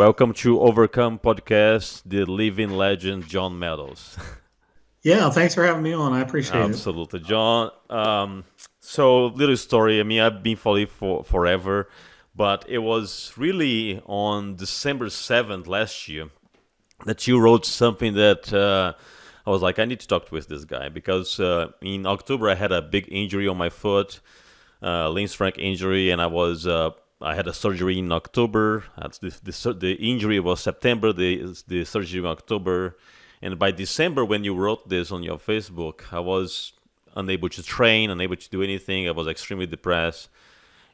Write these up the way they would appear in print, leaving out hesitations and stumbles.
Welcome to Overcome Podcast, the living legend John Meadows. Yeah, thanks for having me on. I appreciate it. Absolutely, John. So, little story. I mean, I've been following for forever, but it was really on December 7th last year that you wrote something that I was like, I need to talk with this guy because in October I had a big injury on my foot, Lance Frank injury, and I had a surgery in October. The injury was September, the surgery in October, and by December when you wrote this on your Facebook, I was unable to train, unable to do anything. I was extremely depressed.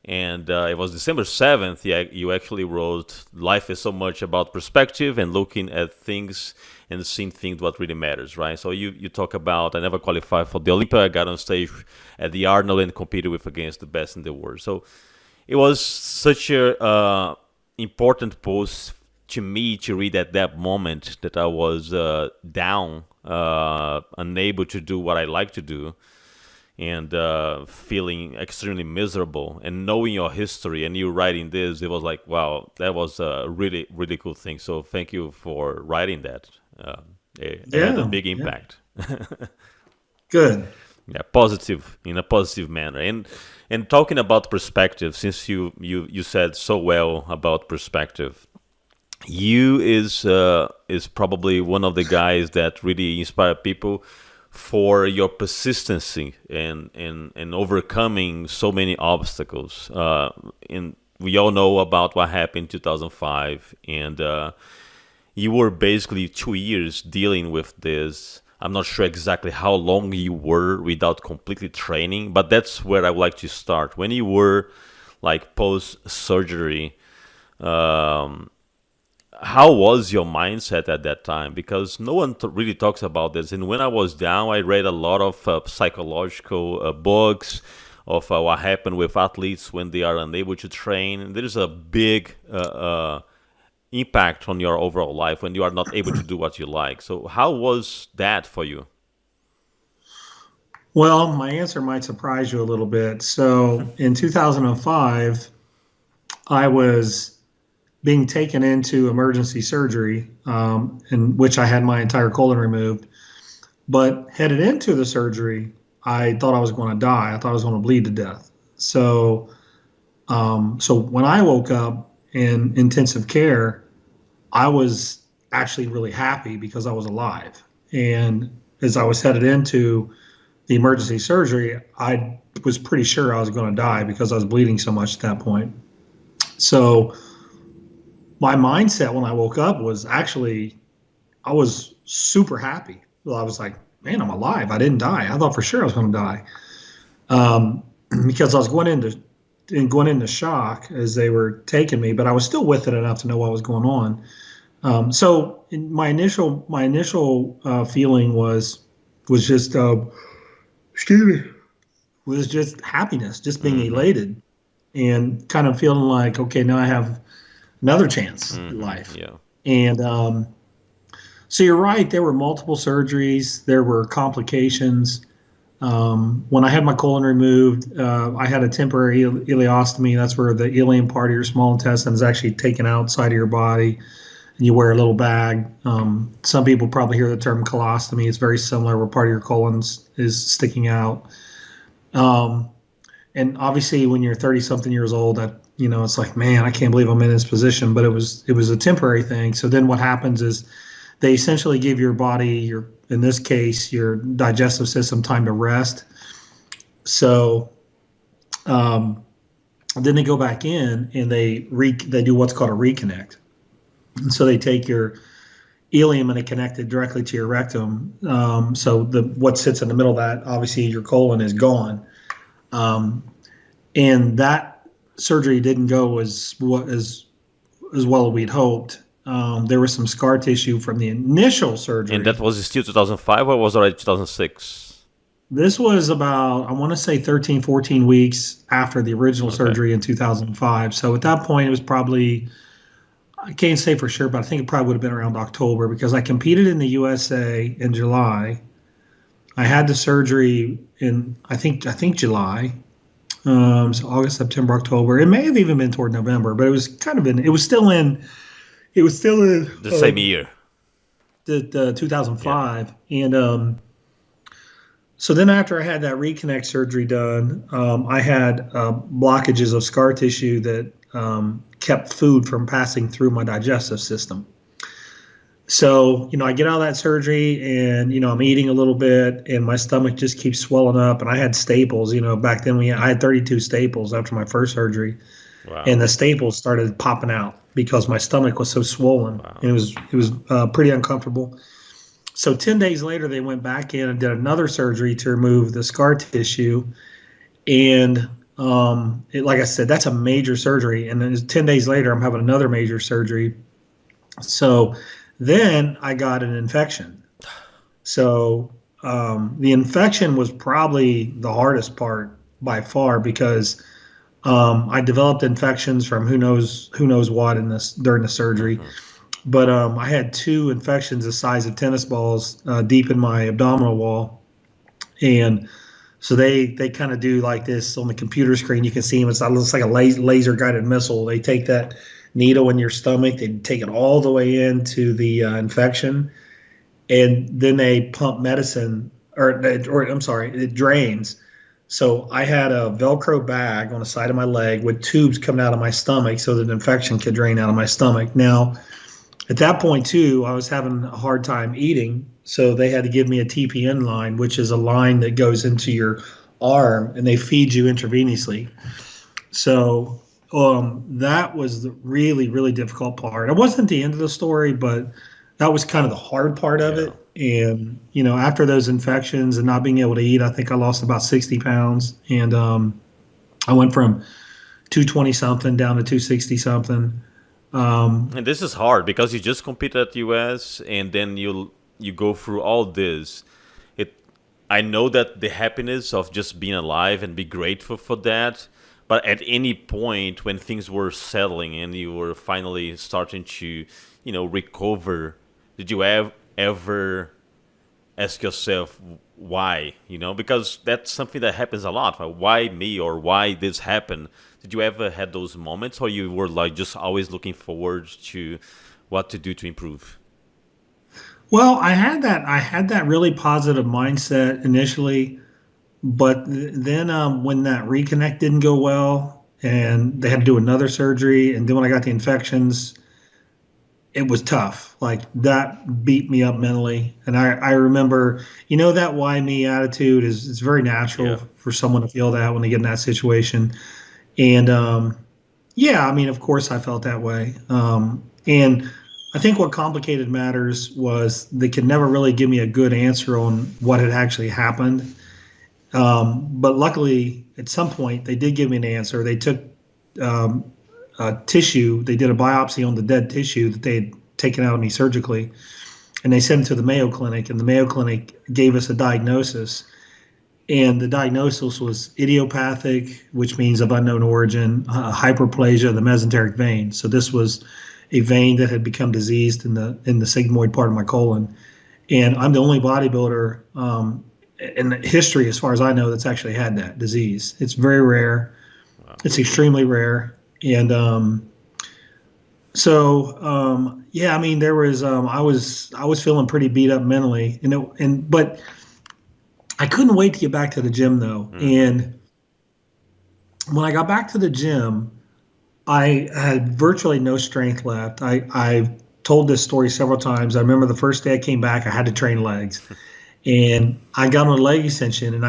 And it was December 7th, yeah, you actually wrote, life is so much about perspective and looking at things and seeing things what really matters, right? So you talk about, I never qualified for the Olympia. I got on stage at the Arnold and competed with against the best in the world. So it was such a important post to me to read at that moment that I was down, unable to do what I like to do, and feeling extremely miserable. And knowing your history and you writing this, it was like, wow, that was a really, really cool thing. So thank you for writing that. It had a Yeah, big yeah. impact. Good. Yeah, positive in a positive manner. And talking about perspective, since you said so well about perspective, you is probably one of the guys that really inspire people for your persistency and overcoming so many obstacles. And we all know about what happened in 2005, and you were basically 2 years dealing with this. I'm not sure exactly how long you were without completely training, but that's where I would like to start. When you were like post surgery, um, how was your mindset at that time? Because no one really talks about this. And when I was down, I read a lot of psychological books of what happened with athletes when they are unable to train. There is a big impact on your overall life when you are not able to do what you like. So how was that for you? Well, my answer might surprise you a little bit. So in 2005, I was being taken into emergency surgery, in which I had my entire colon removed. But headed into the surgery, I thought I was going to die. I thought I was going to bleed to death. So when I woke up in intensive care, I was actually really happy because I was alive. And as I was headed into the emergency surgery, I was pretty sure I was going to die because I was bleeding so much at that point. So my mindset when I woke up was actually, I was super happy. Well, I was like, man, I'm alive. I didn't die. I thought for sure I was going to die, um, because I was going into shock as they were taking me, but I was still with it enough to know what was going on. My initial feeling was just excuse me, was just happiness, just being Mm-hmm. elated, and kind of feeling like, okay, now I have another chance in Mm-hmm. life. Yeah. And so you're right, there were multiple surgeries, there were complications. When I had my colon removed, I had a temporary ileostomy. That's where the ileum part of your small intestine is actually taken outside of your body, and you wear a little bag. Some people probably hear the term colostomy. It's very similar, where part of your colon is sticking out. Um, and obviously, when you're 30 something years old, that it's like, man, I can't believe I'm in this position. But it was a temporary thing. So then what happens is they essentially give your body, your in this case your digestive system, time to rest. So um, then they go back in and they do what's called a reconnect. And so they take your ileum and they connect it directly to your rectum. So the what sits in the middle of that, obviously your colon, is gone. Um, and that surgery didn't go as well as we'd hoped. There was some scar tissue from the initial And that surgery. was still 2005 or was already 2006? This was about, I want to say, 13, 14 weeks after the original Okay. surgery in 2005. So at that point, it was probably, I can't say for sure, but I think it probably would have been around October, because I competed in the USA in July. I had the surgery in, I think July. So August, September, October. It may have even been toward November, but it was still in. It was still in The same year. the Yeah. 2005, and so then after I had that reconnect surgery done, I had blockages of scar tissue that kept food from passing through my digestive system. So, I get out of that surgery and, I'm eating a little bit and my stomach just keeps swelling up. And I had staples, back then I had 32 staples after my first surgery, and Wow. the staples started popping out because my stomach was so swollen, Wow. and it was pretty uncomfortable. So 10 days later, they went back in and did another surgery to remove the scar tissue. And like I said, that's a major surgery. And then 10 days later, I'm having another major surgery. So then I got an infection. So the infection was probably the hardest part by far because I developed infections from who knows what in this during the surgery. Hmm. But I had two infections the size of tennis balls deep in my abdominal wall, and so they kind of do like this on the computer screen. You can see them. It looks like a laser guided missile. They take that needle in your stomach, they take it all the way into the infection, and then they pump medicine, or I'm sorry, it drains. So I had a Velcro bag on the side of my leg with tubes coming out of my stomach so that the infection could drain out of my stomach. Now, at that point, too, I was having a hard time eating. So they had to give me a TPN line, which is a line that goes into your arm and they feed you intravenously. So that was the really, really difficult part. It wasn't the end of the story, but that was kind of the hard part of Yeah. it. And, after those infections and not being able to eat, I think I lost about 60 pounds. And I went from 220 something down to 260 something. Um, And this is hard because you just compete at US and then you go through all this. It I know that the happiness of just being alive and be grateful for that, but at any point when things were settling and you were finally starting to, recover, did you ever ask yourself why, because that's something that happens a lot. Like, why me, or why this happened? Did you ever had those moments, or you were like just always looking forward to what to do to improve? well, I had that really positive mindset initially, but then when that reconnect didn't go well and they had to do another surgery, and then when I got the infections, it was tough. Like that beat me up mentally. And I remember, that why me attitude is very natural Yeah. for someone to feel that when they get in that situation. And yeah, I mean, of course I felt that way. And I think what complicated matters was they could never really give me a good answer on what had actually happened. But luckily, at some point, they did give me an answer. They took tissue, they did a biopsy on the dead tissue that they had taken out of me surgically, and they sent it to the Mayo Clinic, and the Mayo Clinic gave us a diagnosis. And the diagnosis was idiopathic, which means of unknown origin, hyperplasia of the mesenteric vein. So this was a vein that had become diseased in the sigmoid part of my colon. And I'm the only bodybuilder in history, as far as I know, that's actually had that disease. It's very rare. Wow. It's extremely rare. And so yeah, I mean, there was I was feeling pretty beat up mentally, but I couldn't wait to get back to the gym though. Hmm. And when I got back to the gym, I had virtually no strength left. I've told this story several times. I remember the first day I came back, I had to train legs, and I got on a leg extension, and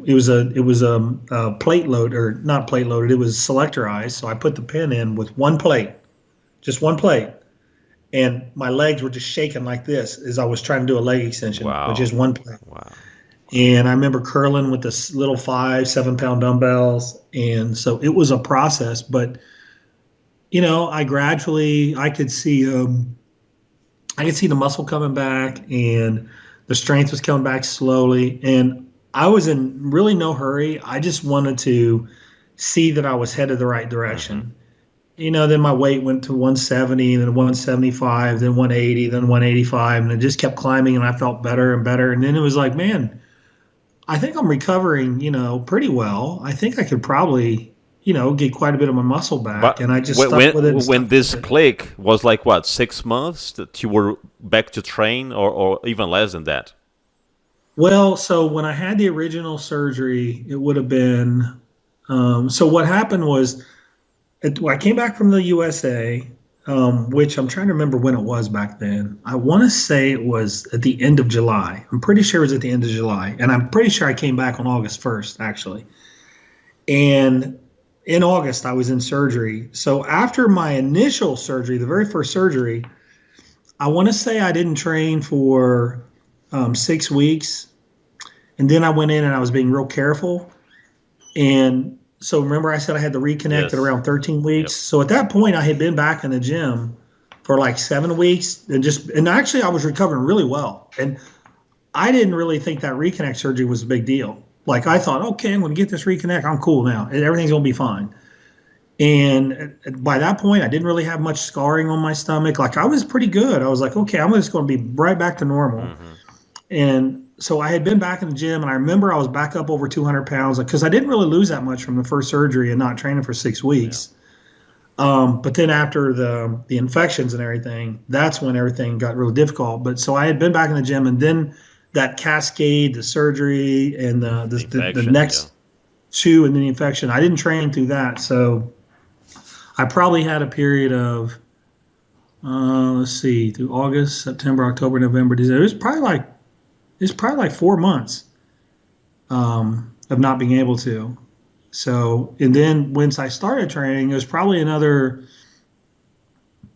it was a plate load, or not plate loaded. It was selectorized. So I put the pin in with one plate, just one plate, and my legs were just shaking like this as I was trying to do a leg extension with Wow. just one plate. Wow. And I remember curling with this little 5, 7 pound dumbbells, and so it was a process. But I could see the muscle coming back, and the strength was coming back slowly, and I was in really no hurry. I just wanted to see that I was headed the right Hmm. direction. Then my weight went to 170, then 175, then 180, then 185, and it just kept climbing, and I felt better and better. And then it was like, man, I think I'm recovering, pretty well. I think I could probably, get quite a bit of my muscle back, But and I just stuck with it and when stuck this with it. click was like what, 6 months that you were back to train, or even less than that? Well, so when I had the original surgery, it would have been. So what happened was, I came back from the USA, which I'm trying to remember when it was back then. I want to say it was at the end of July. I'm pretty sure it was at the end of July, and I'm pretty sure I came back on August 1st, actually. And in August, I was in surgery. So after my initial surgery, the very first surgery, I want to say I didn't train for 6 weeks. And then I went in and I was being real careful. And so remember, I said I had to reconnect at Yes. around 13 Yep. weeks. So at that point, I had been back in the gym for like 7 weeks and actually I was recovering really well. And I didn't really think that reconnect surgery was a big deal. Like I thought, okay, I'm going to get this reconnect. I'm cool now. Everything's going to be fine. And by that point, I didn't really have much scarring on my stomach. Like I was pretty good. I was like, okay, I'm just going to be right back to normal. Hmm. And so I had been back in the gym, and I remember I was back up over 200 pounds because I didn't really lose that much from the first surgery and not training for six Yeah. weeks. But then after the infections and everything, that's when everything got really difficult. But so I had been back in the gym, and then that cascade, the surgery, and The the infection. Yeah. next two, and then the infection. I didn't train through that, so I probably had a period of let's see, through August, September, October, November, December. It was probably like 4 months of not being able to. So, and then once I started training, it was probably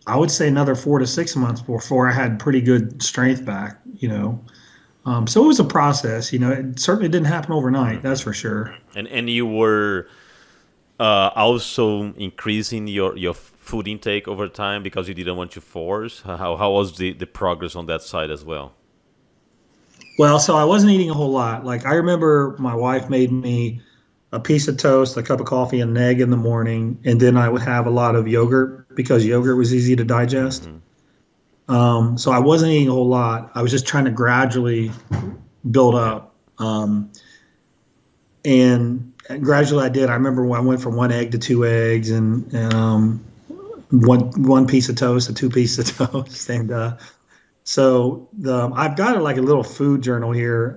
I would say another 4 to 6 months before I had pretty good strength back. So it was a process. It certainly didn't happen overnight, that's Hmm. for sure. And you were also increasing your food intake over time because you didn't want to force. How was the progress on that side as well? Well, so I wasn't eating a whole lot. Like I remember my wife made me a piece of toast, a cup of coffee, and an egg in the morning, and then I would have a lot of yogurt because yogurt was easy to digest. Hmm. So I wasn't eating a whole lot. I was just trying to gradually build Yeah. up. And gradually I did. I remember when I went from one egg to two eggs and one piece of toast to two pieces of toast. And so I've got like a little food journal here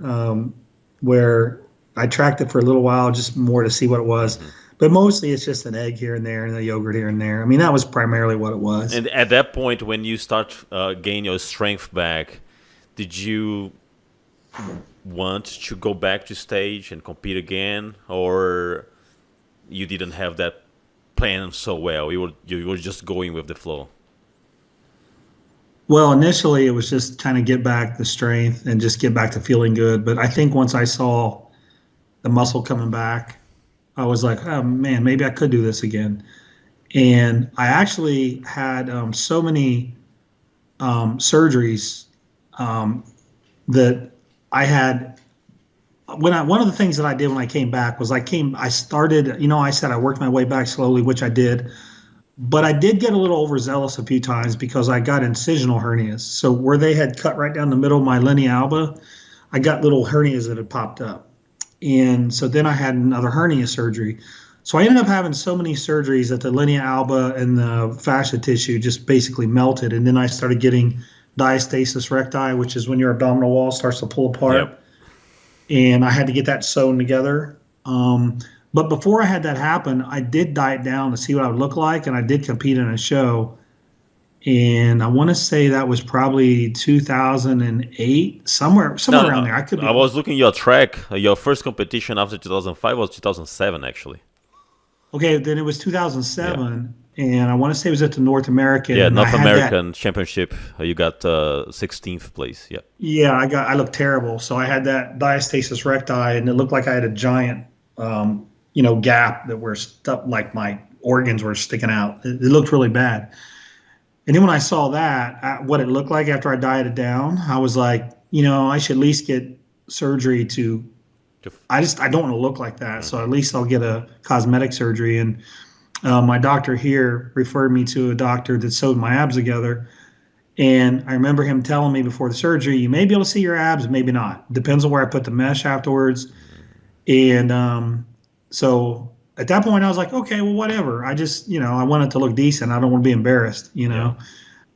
where I tracked it for a little while, just more to see what it was. Hmm. But mostly it's just an egg here and there and a yogurt here and there. I mean, that was primarily what it was. And at that point, when you start gain your strength back, did you want to go back to stage and compete again, or you didn't have that plan so well? You were just going with the flow. Well, initially it was just kind of get back the strength and just get back to feeling good. But I think once I saw the muscle coming back, I was like, oh man, maybe I could do this again. And I actually had so many surgeries that I had one of the things that I did when I came back was I started, I said I worked my way back slowly, which I did, but I did get a little overzealous a few times because I got incisional hernias. So where they had cut right down the middle of my linea alba, I got little hernias that had popped up. And so then I had another hernia surgery. So I ended up having so many surgeries that the linea alba and the fascia tissue just basically melted. And then I started getting diastasis recti, which is when your abdominal wall starts to pull apart. Yep. And I had to get that sewn together. But before I had that happen, I did diet down to see what I would look like, and I did compete in a show. And I want to say that was probably 2008, somewhere No, around there. I could be I wrong. was looking your track. Your first competition after 2005 was 2007, actually. Okay, then it was Yeah. 2007, and I want to say it was at the North American, Yeah, and I North had that. American Championship. You got 16th place. Yeah. Yeah, I looked terrible. So I had that diastasis recti, and it looked like I had a giant, gap that were stuck, like my organs were sticking out. It looked really bad. And then when I saw that, what it looked like after I dieted down, I was like, I should at least get surgery to. I don't want to look like that, so Mm-hmm. at least I'll get a cosmetic surgery. And my doctor here referred me to a doctor that sewed my abs together. And I remember him telling me before the surgery, you may be able to see your abs, maybe not. Depends on where I put the mesh afterwards. And so at that point, I was like, okay, well, whatever. I just, I want it to look decent. I don't want to be embarrassed, Yeah.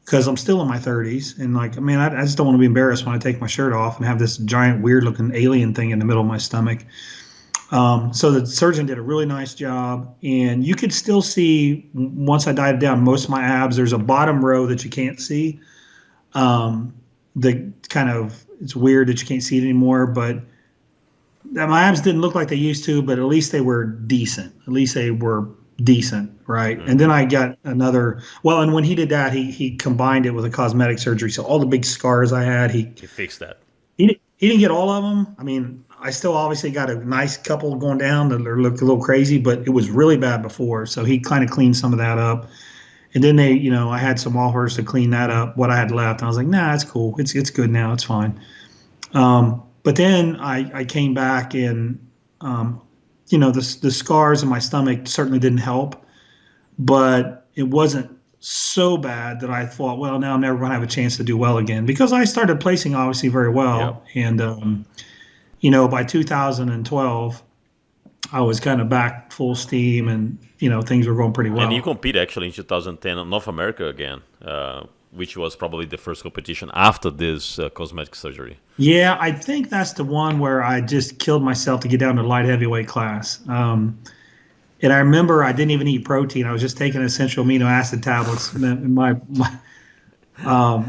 because I'm still in my 30s. And like, I mean, I just don't want to be embarrassed when I take my shirt off and have this giant, weird looking alien thing in the middle of my stomach. So the surgeon did a really nice job. And you could still see, once I died down, most of my abs. There's a bottom row that you can't see. The kind of, it's weird that you can't see it anymore, but my abs didn't look like they used to, but at least they were decent. At least they were decent, right? And then I got another. Well, and when he did that, he combined it with a cosmetic surgery. So all the big scars I had, You fixed that. he didn't get all of them. I mean, I still obviously got a nice couple going down that looked a little crazy, but it was really bad before. So he kind of cleaned some of that up. And then I had some offers to clean that up, what I had left. And I was like, nah, it's cool. It's good now. It's fine. But then I came back and, the scars in my stomach certainly didn't help, but it wasn't so bad that I thought, well, now I'm never going to have a chance to do well again, because I started placing obviously very Yeah. well. And, by 2012, I was kind of back full steam, and, things were going pretty And you well. compete actually in 2010 in North America again, which was probably the first competition after this cosmetic surgery. Yeah, I think that's the one where I just killed myself to get down to light heavyweight class. And I remember I didn't even eat protein. I was just taking essential amino acid tablets. And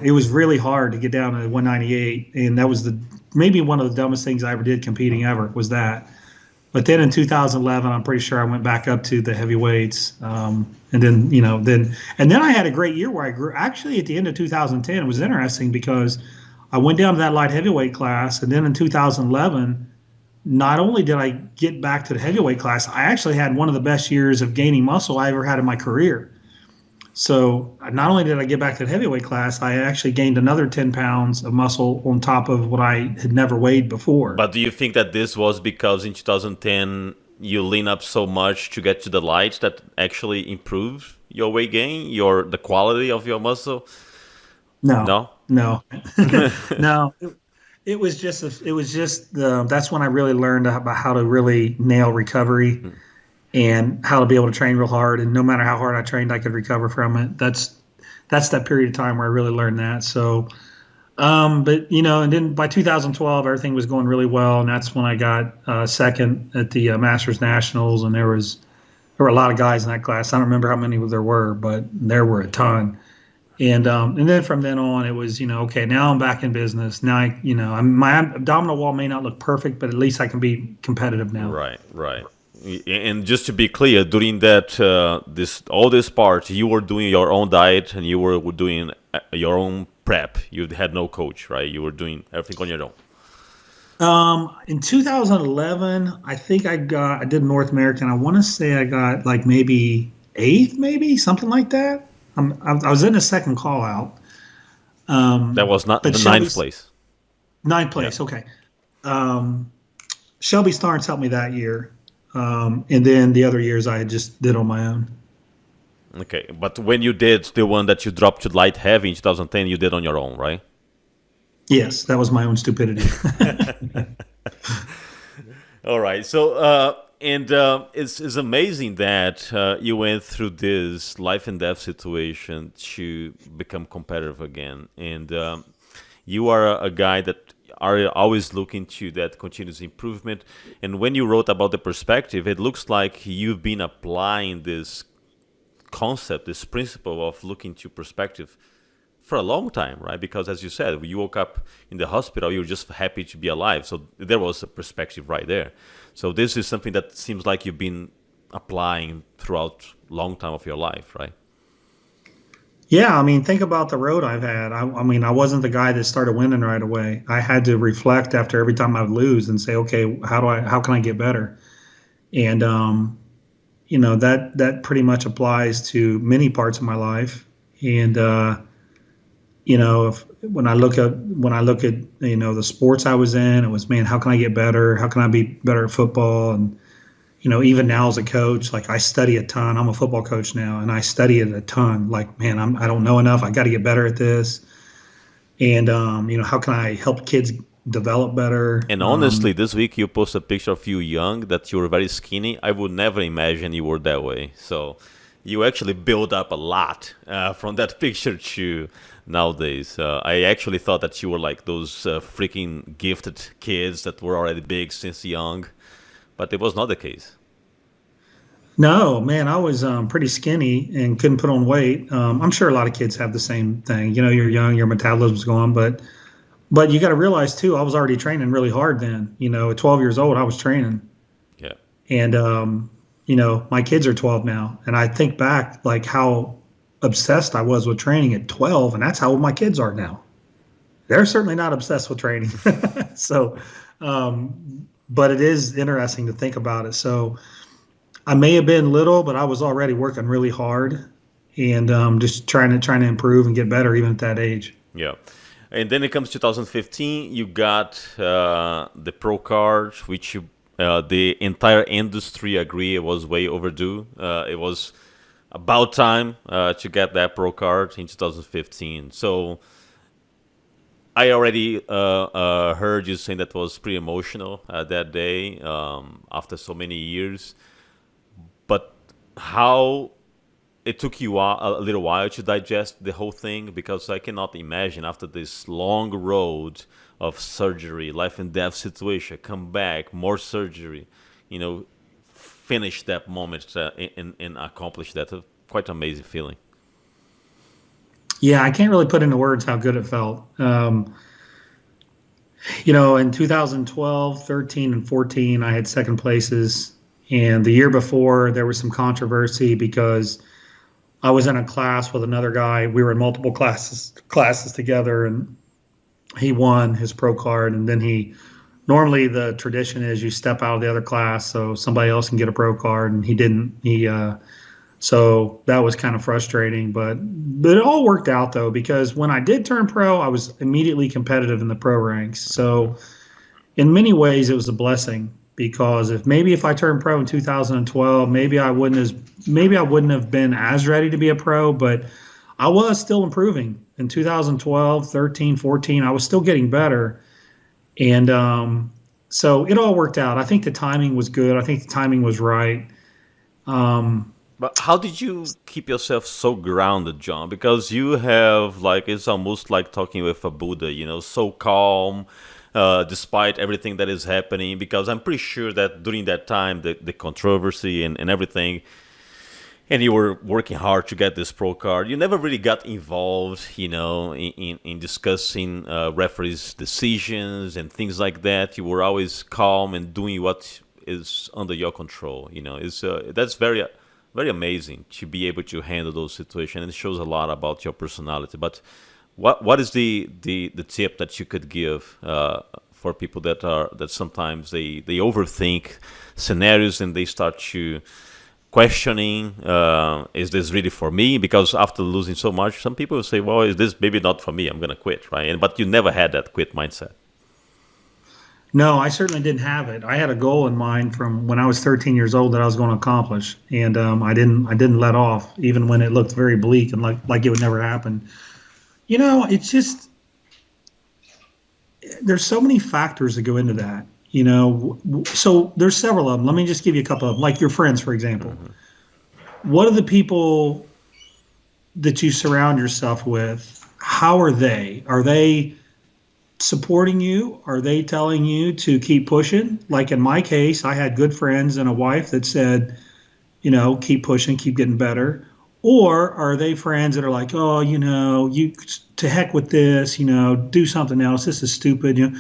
it was really hard to get down to 198, and that was maybe one of the dumbest things I ever did competing ever was that. But then in 2011, I'm pretty sure I went back up to the heavyweights, and then I had a great year where I grew. Actually, at the end of 2010, it was interesting because I went down to that light heavyweight class, and then in 2011, not only did I get back to the heavyweight class, I actually had one of the best years of gaining muscle I ever had in my career. So not only did I get back to the heavyweight class, I actually gained another 10 pounds of muscle on top of what I had never weighed before. But do you think that this was because in 2010 you lean up so much to get to the light that actually improved your weight gain, the quality of your muscle? No, No? no, no. That's when I really learned about how to really nail recovery and how to be able to train real hard. And no matter how hard I trained, I could recover from it. That's that period of time where I really learned that. So, but and then by 2012, everything was going really well, and that's when I got second at the Masters Nationals, and there were a lot of guys in that class. I don't remember how many there were, but there were a ton. And then from then on, it was okay. Now I'm back in business. Now my abdominal wall may not look perfect, but at least I can be competitive now. Right, right. And just to be clear, during that all this part, you were doing your own diet and you were doing your own prep. You had no coach, right? You were doing everything on your own. In 2011, I think I did North American. I want to say I got like maybe eighth, maybe something like that. I was in the second call out. That was not But the ninth place. ninth place. Yeah. Okay. Shelby Starnes helped me that year. And then the other years I just did on my own. Okay, but when you did the one that you dropped to light heavy in 2010, you did on your own, right? Yes, that was my own stupidity. All right. So, it's amazing that you went through this life and death situation to become competitive again, and you are a guy that are always looking to that continuous improvement. And when you wrote about the perspective, it looks like you've been applying this concept, this principle of looking to perspective for a long time, right? Because as you said, you woke up in the hospital, you were just happy to be alive. So there was a perspective right there. So this is something that seems like you've been applying throughout long time of your life, right? Yeah, I mean, think about the road I've had. I mean, I wasn't the guy that started winning right away. I had to reflect after every time I would lose and say, okay, how can I get better? And that pretty much applies to many parts of my life. And when I look at the sports I was in, it was, man, how can I get better? How can I be better at football? And even now as a coach, like I study a ton. I'm a football coach now, and I study it a ton. Like, man, I don't know enough. I got to get better at this. And how can I help kids develop better. And honestly, this week you post a picture of you young that you were very skinny. I would never imagine you were that way. So you actually build up a lot from that picture to nowadays. I actually thought that you were like those freaking gifted kids that were already big since young, but it was not the case. No, man, I was pretty skinny and couldn't put on weight. I'm sure a lot of kids have the same thing. You know, you're young, your metabolism's going, but you got to realize too, I was already training really hard then. You know, at 12 years old, I was training, Yeah. and you know, my kids are 12 now, and I think back like how obsessed I was with training at 12, and that's how old my kids are now. They're certainly not obsessed with training. So, but it is interesting to think about it. So I may have been little, but I was already working really hard and just trying to improve and get better even at that age. Yeah. And then it comes 2015, you got the Pro card, which the entire industry agree it was way overdue. It was about time to get that Pro card in 2015. So I already heard you saying that was pretty emotional that day after so many years. But how it took you a little while to digest the whole thing, because I cannot imagine after this long road of surgery, life and death situation, come back, more surgery, you know, finish that moment and accomplish that. Quite amazing feeling. Yeah, I can't really put into words how good it felt. You know, in 2012, 13, and 14, I had second places. And the year before, there was some controversy because I was in a class with another guy. We were in multiple classes together, and he won his pro card. And then he normally the tradition is you step out of the other class so somebody else can get a pro card, and he didn't. So that was kind of frustrating, but it all worked out though, because when I did turn pro, I was immediately competitive in the pro ranks. So in many ways, it was a blessing, because if I turned pro in 2012, maybe I wouldn't have been as ready to be a pro, but I was still improving in 2012, 13, 14. I was still getting better, and so it all worked out. I think the timing was good. I think the timing was right. But how did you keep yourself so grounded, John? Because you have like it's almost like talking with a Buddha, you know, so calm despite everything that is happening. Because I'm pretty sure that during that time, the controversy and everything, and you were working hard to get this pro card. You never really got involved, you know, in discussing referees' decisions and things like that. You were always calm and doing what is under your control. You know, that's very amazing to be able to handle those situations, and it shows a lot about your personality. But what is the tip that you could give for people that sometimes they overthink scenarios and they start to questioning, is this really for me? Because after losing so much, some people will say, well, is this maybe not for me? I'm going to quit, right? But you never had that quit mindset. No, I certainly didn't have it. I had a goal in mind from when I was 13 years old that I was going to accomplish, and I didn't let off even when it looked very bleak and like it would never happen. You know, it's just there's so many factors that go into that. You know, so there's several of them. Let me just give you a couple of them, like your friends, for example. What are the people that you surround yourself with? How are they? Are they supporting you? Are they telling you to keep pushing? Like in my case, I had good friends and a wife that said, you know, keep pushing, keep getting better. Or are they friends that are like, oh, you know, you to heck with this, you know, do something else. This is stupid. You know.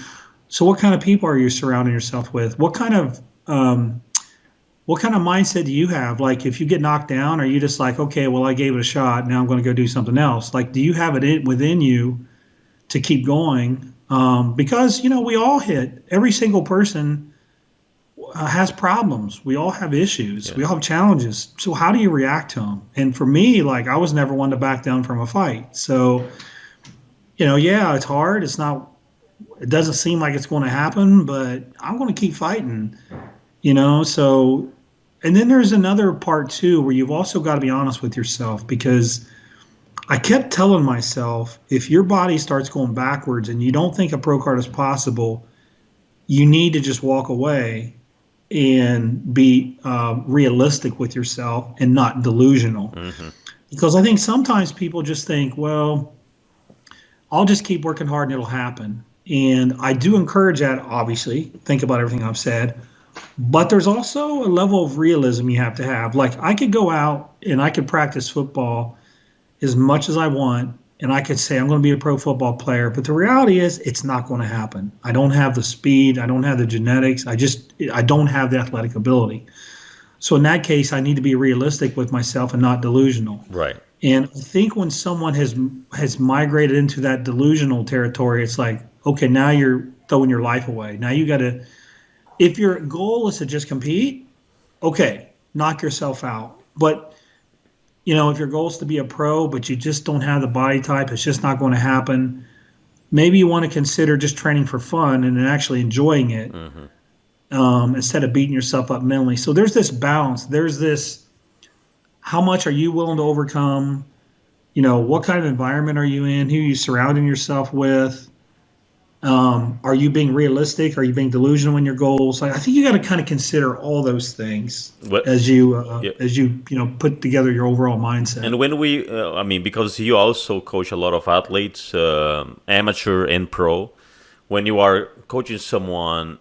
So what kind of people are you surrounding yourself with? What kind of mindset do you have? Like if you get knocked down, are you just like, okay, well, I gave it a shot. Now I'm going to go do something else. Like, do you have it within you to keep going? Because, you know, every single person has problems. We all have issues. Yeah. We all have challenges. So how do you react to them? And for me, like I was never one to back down from a fight. So, you know, yeah, it's hard. It doesn't seem like it's going to happen, but I'm going to keep fighting, you know? So, and then there's another part too, where you've also got to be honest with yourself, because I kept telling myself, if your body starts going backwards and you don't think a pro card is possible, you need to just walk away and be realistic with yourself and not delusional. Hmm. Because I think sometimes people just think, well, I'll just keep working hard and it'll happen. And I do encourage that, obviously. Think about everything I've said. But there's also a level of realism you have to have. Like, I could go out and I could practice football as much as I want, and I could say I'm going to be a pro football player. But the reality is, it's not going to happen. I don't have the speed. I don't have the genetics. I don't have the athletic ability. So in that case, I need to be realistic with myself and not delusional. Right. And I think when someone has migrated into that delusional territory, it's like, okay, now you're throwing your life away. Now you got to, if your goal is to just compete, okay, knock yourself out. But if your goal is to be a pro, but you just don't have the body type, it's just not going to happen. Maybe you want to consider just training for fun and then actually enjoying it, Hmm. instead of beating yourself up mentally. So there's this balance. There's this, how much are you willing to overcome? What kind of environment are you in? Who are you surrounding yourself with? Are you being realistic? Are you being delusional in your goals? Like, I think you got to kind of consider all those things But as you yeah. put together your overall mindset. And when I mean, because you also coach a lot of athletes, amateur and pro, when you are coaching someone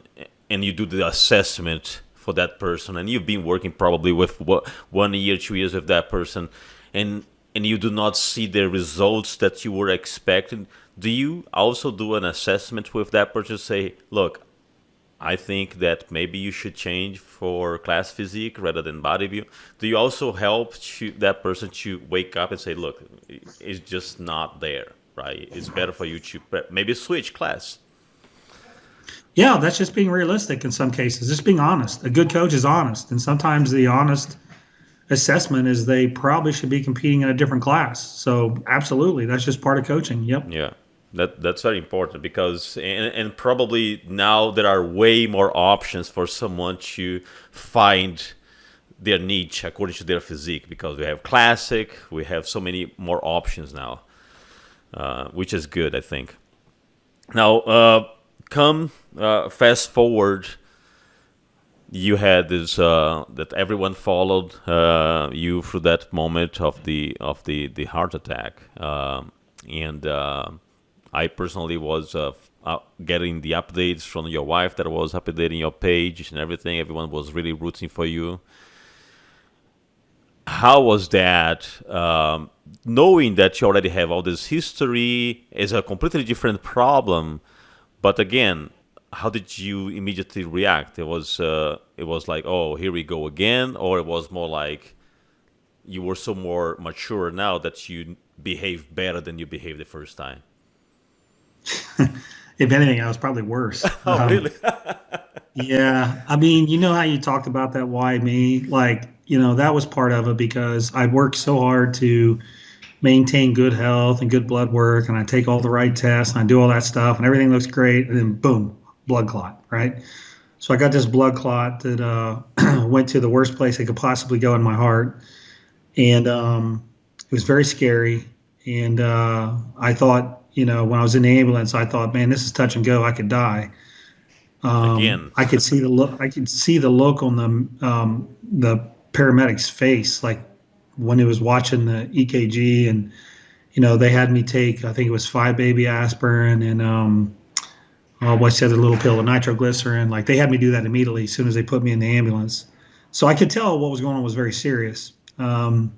and you do the assessment for that person, and you've been working probably with 1 year, 2 years with that person, and you do not see the results that you were expecting, do you also do an assessment with that person? Say, look, I think that maybe you should change for class physique rather than bodybuilding. Do you also help that person to wake up and say, look, it's just not there, right? It's better for you to maybe switch class. Yeah, that's just being realistic in some cases, just being honest. A good coach is honest, and sometimes the honest assessment is they probably should be competing in a different class. So absolutely, that's just part of coaching. Yep. Yeah, that's very important because and probably now there are way more options for someone to find their niche according to their physique because we have classic, we have so many more options now, which is good, I think. Now, come fast forward, you had this that everyone followed you through that moment of the heart attack, and I personally was getting the updates from your wife that was updating your page and everything. Everyone was really rooting for you. How was that? Knowing that you already have all this history is a completely different problem, but again, how did you immediately react? It was like, oh, here we go again, or it was more like you were so more mature now that you behave better than you behaved the first time. If anything, I was probably worse. Oh, really? Yeah, I mean, how you talked about that, why me? Like, that was part of it because I worked so hard to maintain good health and good blood work, and I take all the right tests and I do all that stuff, and everything looks great, and then boom, blood clot, right? So I got this blood clot that went to the worst place it could possibly go in my heart, and it was very scary. And I thought, when I was in the ambulance, I thought, man, this is touch and go. I could die. Again. I could see the look. I could see the look on the paramedic's face, like when he was watching the EKG, and they had me take, I think it was 5 baby aspirin and what's the other little pill, the nitroglycerin. Like they had me do that immediately as soon as they put me in the ambulance. So I could tell what was going on was very serious. So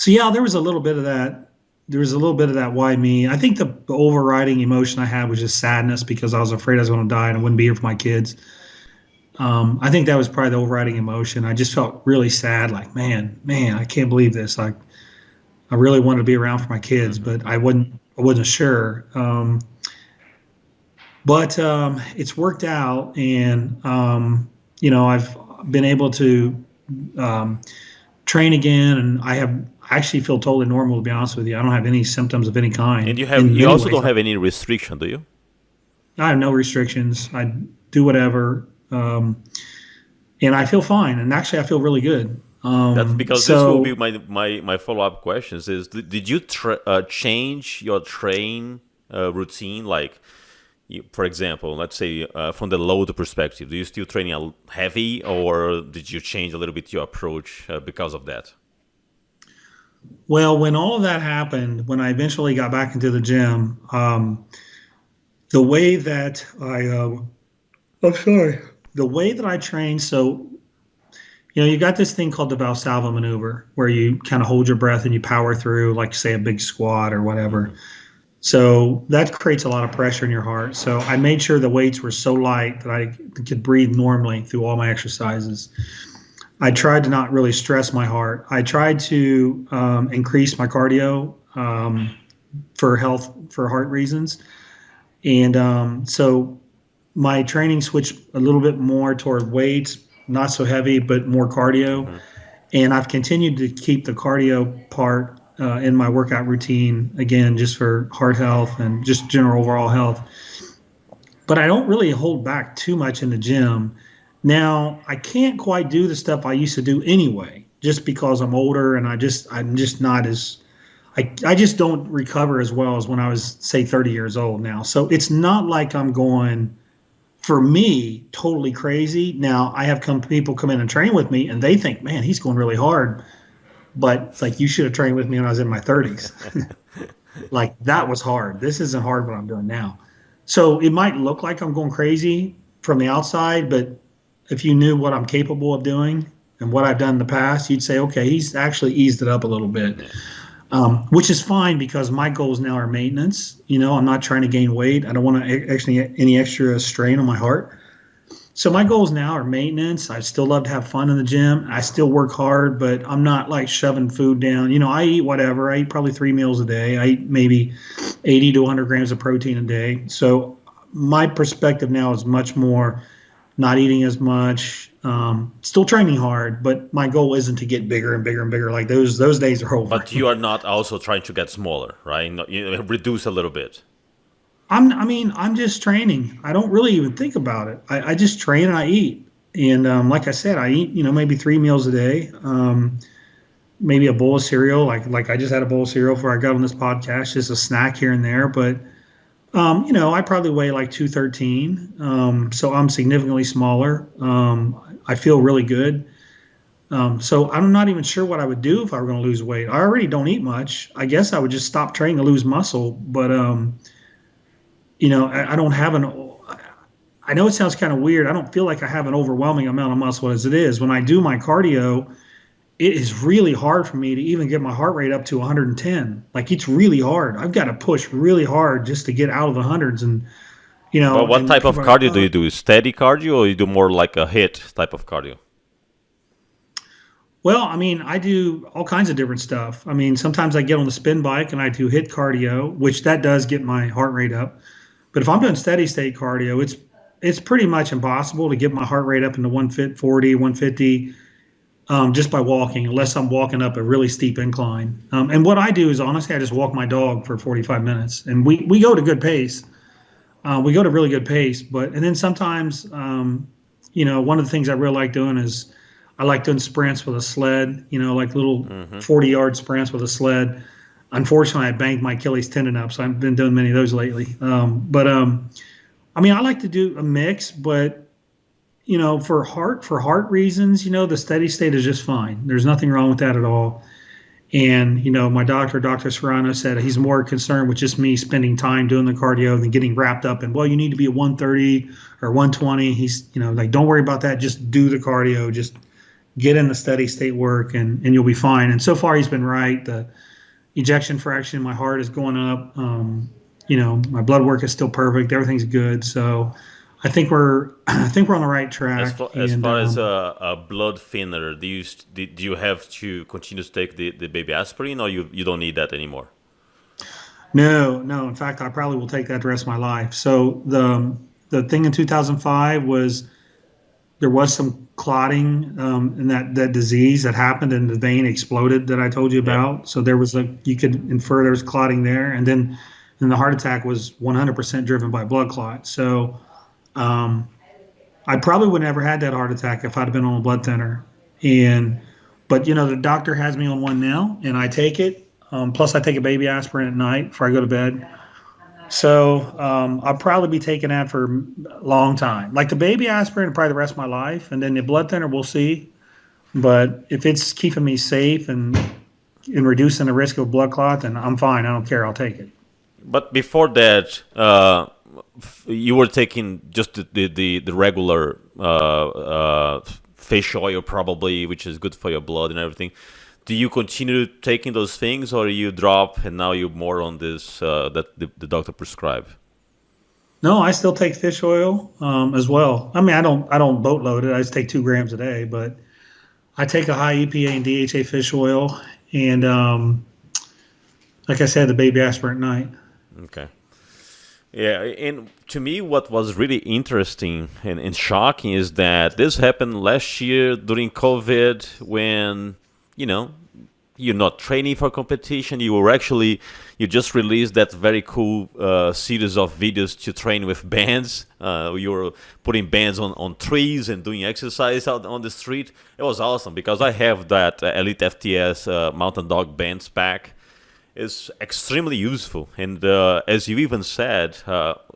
yeah, there was a little bit of that. There was a little bit of that. Why me? I think the overriding emotion I had was just sadness because I was afraid I was going to die and I wouldn't be here for my kids. I think that was probably the overriding emotion. I just felt really sad. Like, man, I can't believe this. Like, I really wanted to be around for my kids, but I wasn't sure. But it's worked out, and I've been able to train again, and I actually feel totally normal, to be honest with you. I don't have any symptoms of any kind. And In you many also ways, don't have any restriction, do you? I have no restrictions. I do whatever, and I feel fine. And actually, I feel really good. That's because this will be So my follow up questions. Is did you change your train routine? Like, for example, let's say from the load perspective, do you still training heavy, or did you change a little bit your approach because of that? Well, when all of that happened, when I eventually got back into the gym, the way that I'm sorry, the way that I train, so you got this thing called the Valsalva maneuver, where you kind of hold your breath and you power through, like say a big squat or whatever. Hmm. So that creates a lot of pressure in your heart. So I made sure the weights were so light that I could breathe normally through all my exercises. I tried to not really stress my heart. I tried to increase my cardio for heart reasons. And so my training switched a little bit more toward weights, not so heavy, but more cardio. Hmm. And I've continued to keep the cardio part in my workout routine, again, just for heart health and just general overall health. But I don't really hold back too much in the gym. Now, I can't quite do the stuff I used to do anyway, just because I'm older and I'm just not as I just don't recover as well as when I was, say, 30 years old now. So it's not like I'm going, for me, totally crazy. Now, I have people come in and train with me and they think, man, he's going really hard. But it's like, you should have trained with me when I was in my 30s. Like, that was hard. This isn't hard what I'm doing now. So it might look like I'm going crazy from the outside, but if you knew what I'm capable of doing and what I've done in the past, you'd say, okay, he's actually eased it up a little bit, Yeah. which is fine because my goals now are maintenance. I'm not trying to gain weight. I don't want to actually any extra strain on my heart. So my goals now are maintenance. I still love to have fun in the gym. I still work hard, but I'm not like shoving food down. I eat whatever. I eat probably 3 meals a day. I eat maybe 80 to 100 grams of protein a day. So my perspective now is much more not eating as much, still training hard, but my goal isn't to get bigger and bigger and bigger. Like those days are over. But you are not also trying to get smaller, right? No, reduce a little bit. I'm just training. I don't really even think about it. I just train and I eat. And like I said, I eat, maybe 3 meals a day. Maybe a bowl of cereal. Like I just had a bowl of cereal before I got on this podcast, just a snack here and there. But I probably weigh like 213. So I'm significantly smaller. I feel really good. So I'm not even sure what I would do if I were going to lose weight. I already don't eat much. I guess I would just stop training to lose muscle. But I don't have I know it sounds kind of weird. I don't feel like I have an overwhelming amount of muscle as it is. When I do my cardio, it is really hard for me to even get my heart rate up to 110. Like it's really hard. I've got to push really hard just to get out of the hundreds. And, But what and type of people are like, cardio do you do? Steady cardio, or you do more like a hit type of cardio? well, I do all kinds of different stuff. Sometimes I get on the spin bike and I do hit cardio, which that does get my heart rate up. But if I'm doing steady state cardio, it's pretty much impossible to get my heart rate up into 140, 150 just by walking, unless I'm walking up a really steep incline. And what I do is honestly, I just walk my dog for 45 minutes, and we go to good pace. We go to really good pace, and then sometimes, one of the things I really like doing is I like doing sprints with a sled. Like little Hmm. 40-yard sprints with a sled. Unfortunately, I banged my Achilles tendon up, so I've been doing many of those lately. I like to do a mix, but for heart reasons, the steady state is just fine. There's nothing wrong with that at all. And my doctor, Dr. Serrano, said he's more concerned with just me spending time doing the cardio than getting wrapped up in, well, you need to be at 130 or 120. He's like, don't worry about that. Just do the cardio. Just get in the steady state work, and you'll be fine. And so far, he's been right. The ejection fraction in my heart is going up. My blood work is still perfect. Everything's good. So I think we're on the right track. As And far as a blood thinner, do you have to continue to take the baby aspirin, or you don't need that anymore? no, no. In fact, I probably will take that the rest of my life. So the thing in 2005 was there was some clotting in that disease that happened, and the vein exploded that I told you Yep. about. So there was you could infer there was clotting there, and the heart attack was 100% driven by blood clot. So um, I probably would never had that heart attack if I'd have been on a blood thinner. And But the doctor has me on one now, and I take it. Plus, I take a baby aspirin at night before I go to bed. So I'll probably be taking that for a long time. Like the baby aspirin, probably the rest of my life, and then the blood thinner, we'll see. But if it's keeping me safe and reducing the risk of blood clot, then I'm fine. I don't care. I'll take it. But before that, you were taking just the regular fish oil, probably, which is good for your blood and everything. Do you continue taking those things, or you drop and now you're more on this that the doctor prescribed? No, I still take fish oil as well. I mean, I don't boatload it. I just take 2 grams a day, but I take a high EPA and DHA fish oil, and like I said, the baby aspirin at night. Okay. Yeah, and to me, what was really interesting and shocking is that this happened last year during COVID when, you know, you're not training for competition. You just released that very cool series of videos to train with bands. You were putting bands on trees and doing exercise out on the street. It was awesome because I have that Elite FTS Mountain Dog Bands pack. Is extremely useful, and as you even said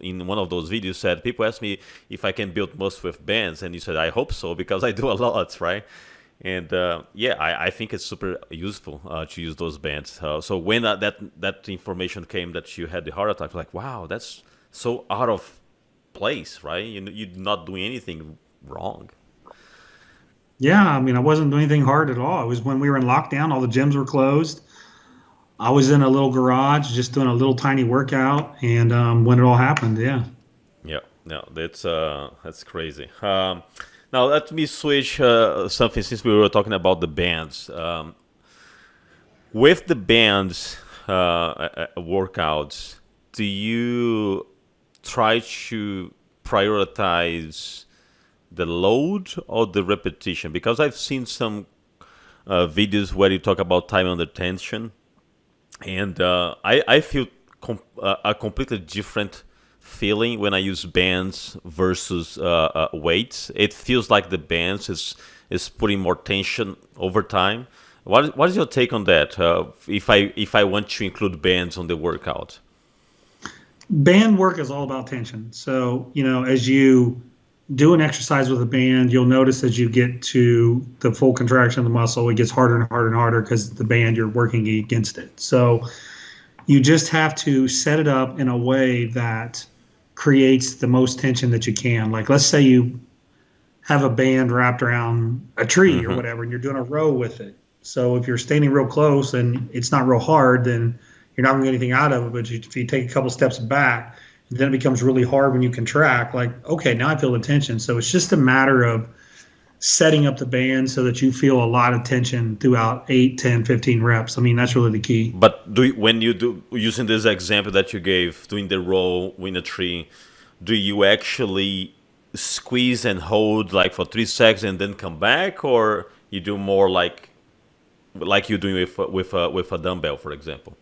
in one of those videos, said people ask me if I can build muscle with bands, and you said I hope so because I do a lot, right? And yeah, I think it's super useful to use those bands. So when that information came that you had the heart attack, like wow, that's so out of place, right? You're not doing anything wrong. Yeah, I mean, I wasn't doing anything hard at all. It was when we were in lockdown, all the gyms were closed. I was in a little garage just doing a little tiny workout, and when it all happened, yeah. Yeah, no, that's crazy. Now let me switch something since we were talking about the bands. With the bands workouts, do you try to prioritize the load or the repetition? Because I've seen some videos where you talk about time under tension, and I feel a completely different feeling when I use bands versus weights. It feels like the bands is putting more tension over time. What is your take on that? If I want to include bands on the workout? Band work is all about tension. So, as you do an exercise with a band, you'll notice as you get to the full contraction of the muscle, it gets harder and harder and harder because the band, you're working against it. So you just have to set it up in a way that creates the most tension that you can. Like, let's say you have a band wrapped around a tree or whatever, and you're doing a row with it. So if you're standing real close and it's not real hard, then you're not going to get anything out of it. But if you take a couple steps back, then it becomes really hard when you contract. Like, okay, now I feel the tension. So it's just a matter of setting up the band so that you feel a lot of tension throughout 8, 10, 15 reps. I mean, that's really the key. But when you do, using this example that you gave, doing the roll in a tree, do you actually squeeze and hold like for 3 seconds and then come back, or you do more like you're doing with a dumbbell, for example?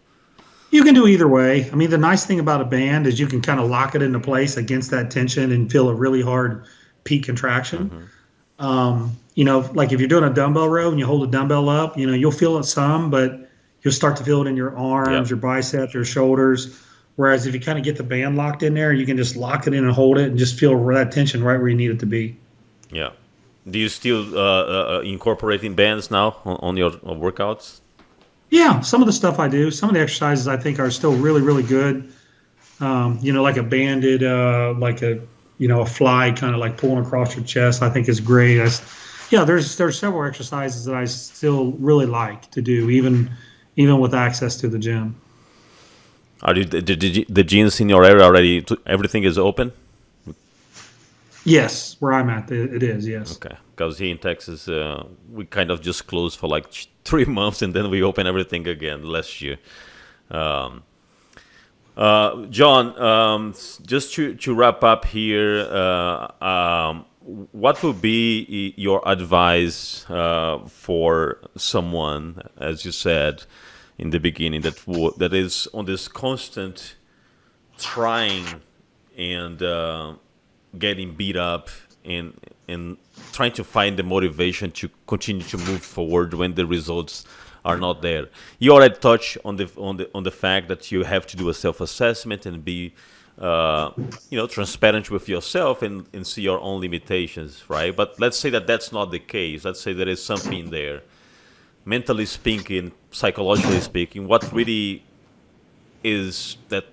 You can do either way. I mean, the nice thing about a band is you can kind of lock it into place against that tension and feel a really hard peak contraction. Like if you're doing a dumbbell row and you hold a dumbbell up, you'll feel it some, but you'll start to feel it in your arms, your biceps, your shoulders. Whereas if you kind of get the band locked in there, you can just lock it in and hold it and just feel that tension right where you need it to be. Yeah. Do you still incorporating bands now on your workouts? Yeah, some of the stuff I do, some of the exercises I think are still really, really good. Like a banded, a fly kind of like pulling across your chest, I think is great. There's several exercises that I still really like to do, even with access to the gym. Are the gyms in your area already? Everything is open. Yes, where I'm at, it is. Yes. Okay, because here in Texas, we kind of just closed for like 3 months, and then we open everything again last year. John, just to wrap up here, what would be your advice for someone, as you said in the beginning, that is on this constant trying and getting beat up and and trying to find the motivation to continue to move forward when the results are not there. You already touched on the fact that you have to do a self-assessment and be transparent with yourself and see your own limitations, right? But let's say that that's not the case. Let's say there is something there, mentally speaking, psychologically speaking. What really is that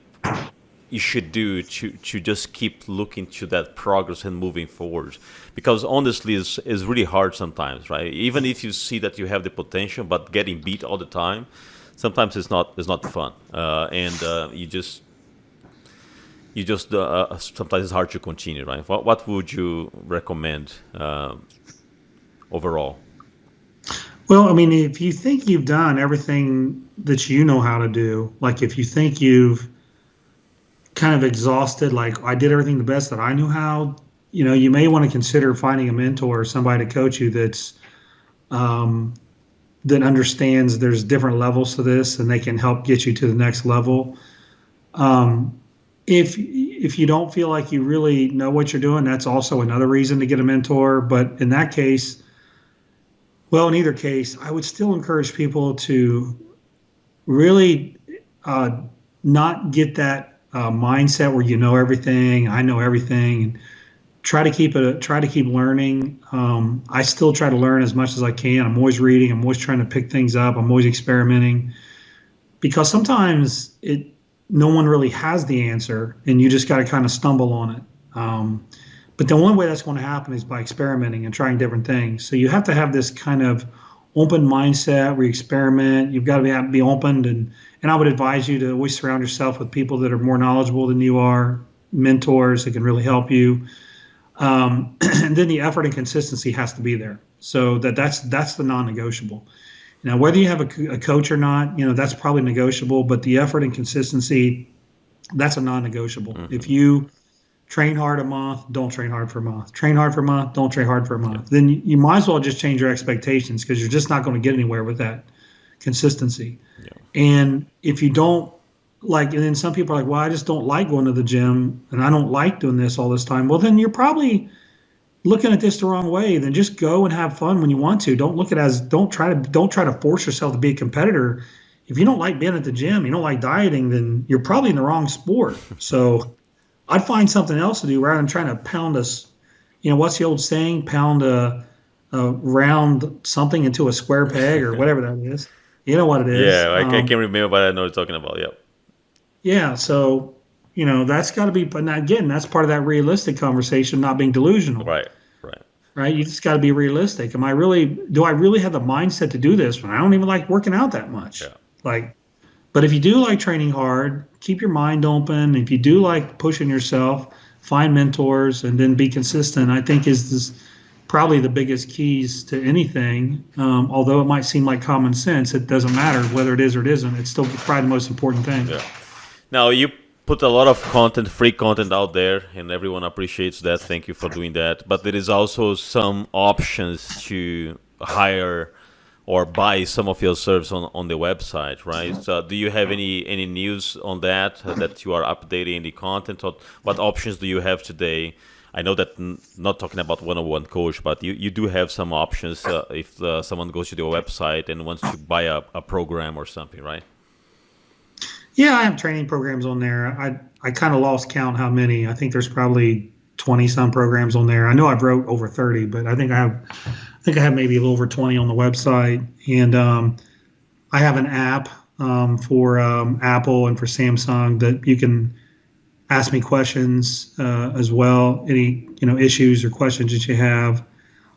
you should do to just keep looking to that progress and moving forward? Because honestly, is really hard sometimes, right? Even if you see that you have the potential, but getting beat all the time, sometimes it's not fun, and you just sometimes it's hard to continue, right? What would you recommend overall? Well, I mean, if you think you've done everything that you know how to do, like if you think you've kind of exhausted, like I did everything the best that I knew how, you may want to consider finding a mentor or somebody to coach you um, that understands there's different levels to this and they can help get you to the next level. Um, if you don't feel like you really know what you're doing, that's also another reason to get a mentor. But in that case, well, in either case, I would still encourage people to really uh, not get that mindset where you know everything, I know everything, and try to keep learning. I still try to learn as much as I can. I'm always reading. I'm always trying to pick things up. I'm always experimenting because sometimes no one really has the answer, and you just got to kind of stumble on it. But the only way that's going to happen is by experimenting and trying different things. So you have to have this kind of open mindset where you experiment. You've got to be open, and I would advise you to always surround yourself with people that are more knowledgeable than you are, mentors that can really help you. And then the effort and consistency has to be there. So that's the non-negotiable. Now, whether you have a coach or not, that's probably negotiable, but the effort and consistency, that's a non-negotiable. Mm-hmm. If you train hard a month, don't train hard for a month. Train hard for a month, don't train hard for a month. Then you might as well just change your expectations because you're just not going to get anywhere with that consistency. Yeah. And if you don't and then some people are like, well, I just don't like going to the gym and I don't like doing this all this time. Well, then you're probably looking at this the wrong way. Then just go and have fun when you want to. Don't look at it as don't try to force yourself to be a competitor. If you don't like being at the gym, you don't like dieting, then you're probably in the wrong sport. So I'd find something else to do rather than trying to pound us. What's the old saying? Pound a round something into a square peg or whatever that is. You know what it is. Yeah, I can't remember, but I know what you're talking about. Yep. Yeah. So, that's got to be, but now, again, that's part of that realistic conversation, not being delusional. Right. Right. You just got to be realistic. Do I really have the mindset to do this when I don't even like working out that much? Yeah. But if you do like training hard, keep your mind open. If you do like pushing yourself, find mentors and then be consistent, I think is this probably the biggest keys to anything. Although it might seem like common sense, it doesn't matter whether it is or it isn't. It's still probably the most important thing. Yeah. Now, you put a lot of content, free content out there, and everyone appreciates that. Thank you for doing that. But there is also some options to hire or buy some of your service on the website, right? So do you have any news on that you are updating the content? Or what options do you have today? I know that not talking about one-on-one coach, but you do have some options if someone goes to your website and wants to buy a program or something, right? Yeah, I have training programs on there. I kind of lost count how many. I think there's probably 20 some programs on there. I know I've wrote over 30, but I think I have maybe a little over 20 on the website. And I have an app for Apple and for Samsung that you can ask me questions as well. Any issues or questions that you have,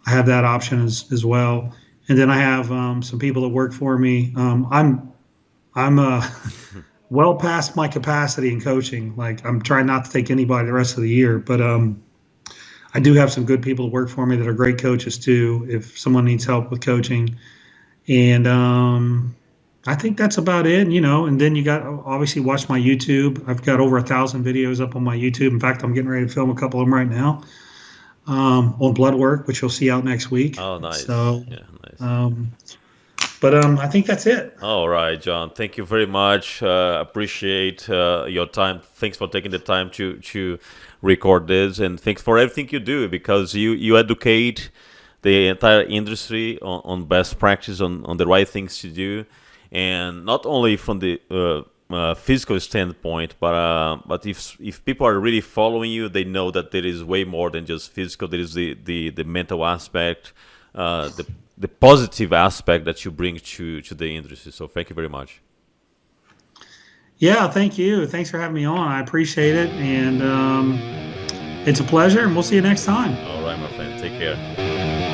I have that option as well. And then I have some people that work for me. I'm well past my capacity in coaching. Like I'm trying not to take anybody the rest of the year, but I do have some good people that work for me that are great coaches too. If someone needs help with coaching, and I think that's about it. And then you got obviously watch my YouTube. I've got over 1,000 videos up on my YouTube. In fact, I'm getting ready to film a couple of them right now on blood work, which you'll see out next week. Oh, nice. So, yeah, nice. But I think that's it. All right, John. Thank you very much. Appreciate your time. Thanks for taking the time to record this. And thanks for everything you do, because you educate the entire industry on best practice, on the right things to do, and not only from the physical standpoint, but if people are really following you, they know that there is way more than just physical. There is the mental aspect, the positive aspect that you bring to the industry. So thank you very much. Yeah, thank you. Thanks for having me on. I appreciate it, and it's a pleasure. And we'll see you next time. All right, my friend. Take care.